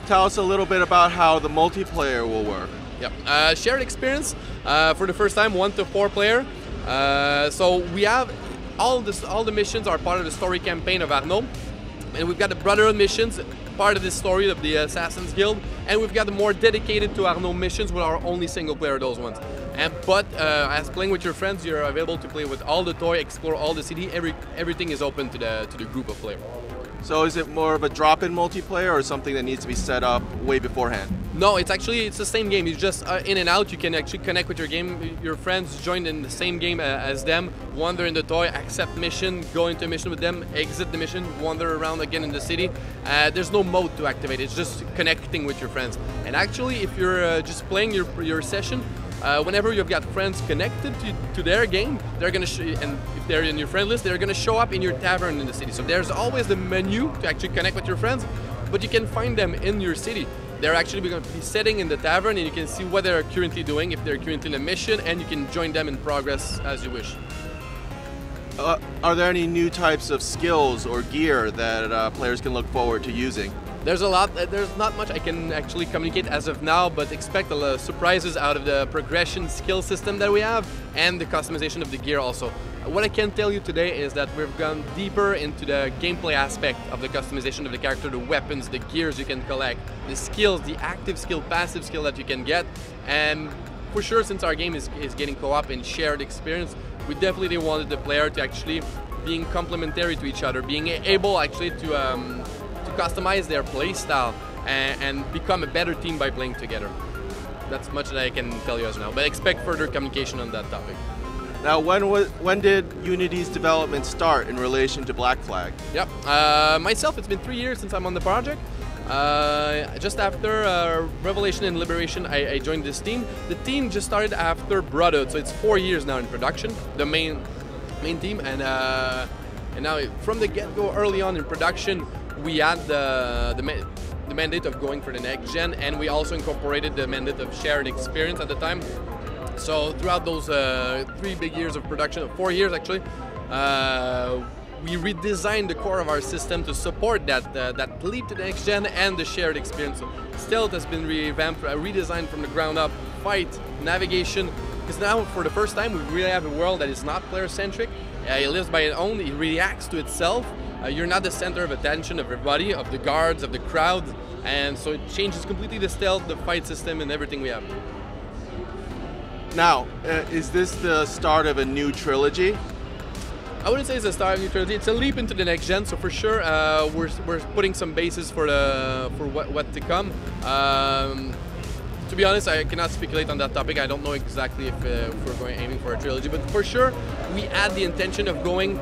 tell us a little bit about how the multiplayer will work. Yep. Shared experience for the first time, 1 to 4 player. So we have all the missions are part of the story campaign of Arnaud, and we've got the Brotherhood missions, part of the story of the Assassin's Guild, and we've got the more dedicated to Arnaud missions, with our only single player those ones. But as playing with your friends, you're available to play with all the toy, explore all the city. Everything is open to the group of players. So is it more of a drop-in multiplayer or something that needs to be set up way beforehand? No, it's the same game. It's just in and out. You can actually connect with your friends, join in the same game as them, wander in the toy, accept mission, go into a mission with them, exit the mission, wander around again in the city. There's no mode to activate. It's just connecting with your friends. And actually, if you're just playing your session, whenever you've got friends connected to their game, they're gonna and if they're in your friend list, they're gonna show up in your tavern in the city. So there's always the menu to actually connect with your friends, but you can find them in your city. They're actually going to be sitting in the tavern, and you can see what they're currently doing, if they're currently in a mission, and you can join them in progress as you wish. Are there any new types of skills or gear that players can look forward to using? There's a lot. There's not much I can actually communicate as of now, but expect a lot of surprises out of the progression skill system that we have and the customization of the gear also. What I can tell you today is that we've gone deeper into the gameplay aspect of the customization of the character, the weapons, the gears you can collect, the skills, the active skill, passive skill that you can get. And for sure, since our game is getting co-op and shared experience, we definitely wanted the player to actually being complementary to each other, being able actually to customize their play style and become a better team by playing together. That's much that I can tell you as now, but expect further communication on that topic. Now, when did Unity's development start in relation to Black Flag? Yep. Myself, it's been 3 years since I'm on the project. Just after Revelation and Liberation, I joined this team. The team just started after Brotherhood, so it's 4 years now in production, the main team, and now from the get-go, early on in production, we had the mandate of going for the next gen, and we also incorporated the mandate of shared experience at the time. So throughout those 3 big years of production, 4 years actually, we redesigned the core of our system to support that leap to the next gen and the shared experience. So Stealth has been revamped, redesigned from the ground up, fight, navigation, because now for the first time we really have a world that is not player-centric. It lives by its own, it reacts to itself. You're not the center of attention of everybody, of the guards, of the crowd, and so it changes completely the stealth, the fight system, and everything we have. Now, is this the start of a new trilogy? I wouldn't say it's the start of a new trilogy. It's a leap into the next gen, so for sure we're putting some bases for what to come. To be honest, I cannot speculate on that topic. I don't know exactly if we're aiming for a trilogy, but for sure we had the intention of going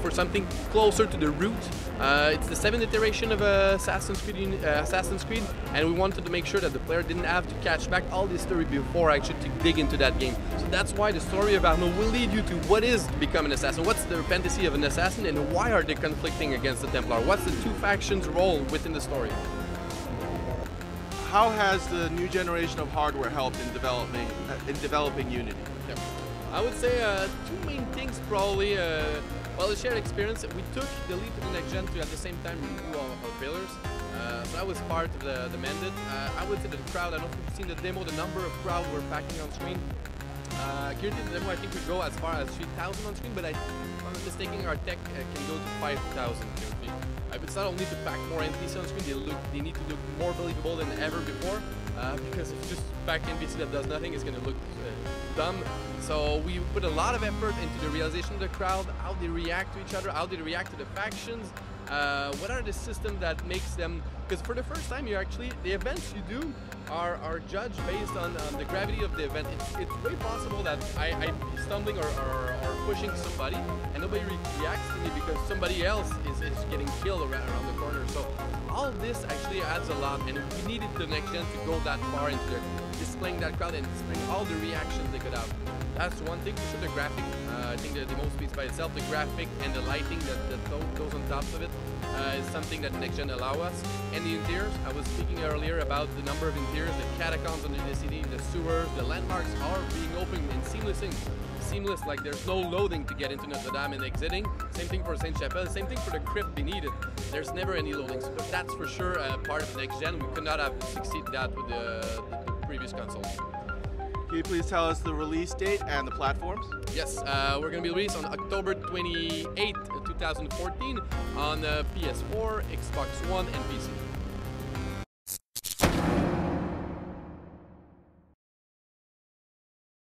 for something closer to the root. It's the 7th iteration of Assassin's Creed, and we wanted to make sure that the player didn't have to catch back all the story before actually to dig into that game. So that's why the story of Arnaud will lead you to what is to become an assassin, what's the fantasy of an assassin, and why are they conflicting against the Templar, what's the two factions' role within the story. How has the new generation of hardware helped in developing Unity? Yeah. I would say 2 main things probably. Well, the shared experience. We took the leap to the next gen to at the same time renew our pillars. So that was part of the mandate. I would say that the crowd, I don't know if you've seen the demo, the number of crowd we're packing on screen. Currently in the demo I think we go as far as 3,000 on screen, but if I'm not mistaken, our tech can go to 5,000 currently. It's not only to pack more NPC on screen, they need to look more believable than ever before, because if you just pack NPC that does nothing, it's going to look dumb. So we put a lot of effort into the realization of the crowd, how they react to each other, how they react to the factions, what are the systems that makes them, because for the first time you actually, the events you do are judged based on the gravity of the event. It's very possible that I'm stumbling or pushing somebody and nobody reacts to me because somebody else is getting killed around the corner. So all of this actually adds a lot, and we needed the next gen to go that far into displaying that crowd and displaying all the reactions they could have. That's one thing. For sure, the graphic, I think the demo speaks by itself. The graphic and the lighting that goes on top of it is something that next gen allow us. And the interiors, I was speaking earlier about the number of interiors, the catacombs under the city, the sewers, the landmarks are being opened and seamlessly seamless, like there's no loading to get into Notre Dame and exiting. Same thing for Sainte-Chapelle, same thing for the crypt beneath it. There's never any loading, so that's for sure part of the next gen. We could not have succeeded that with the previous console. Can you please tell us the release date and the platforms? Yes, we're going to be released on October 28, 2014 on PS4, Xbox One, and PC.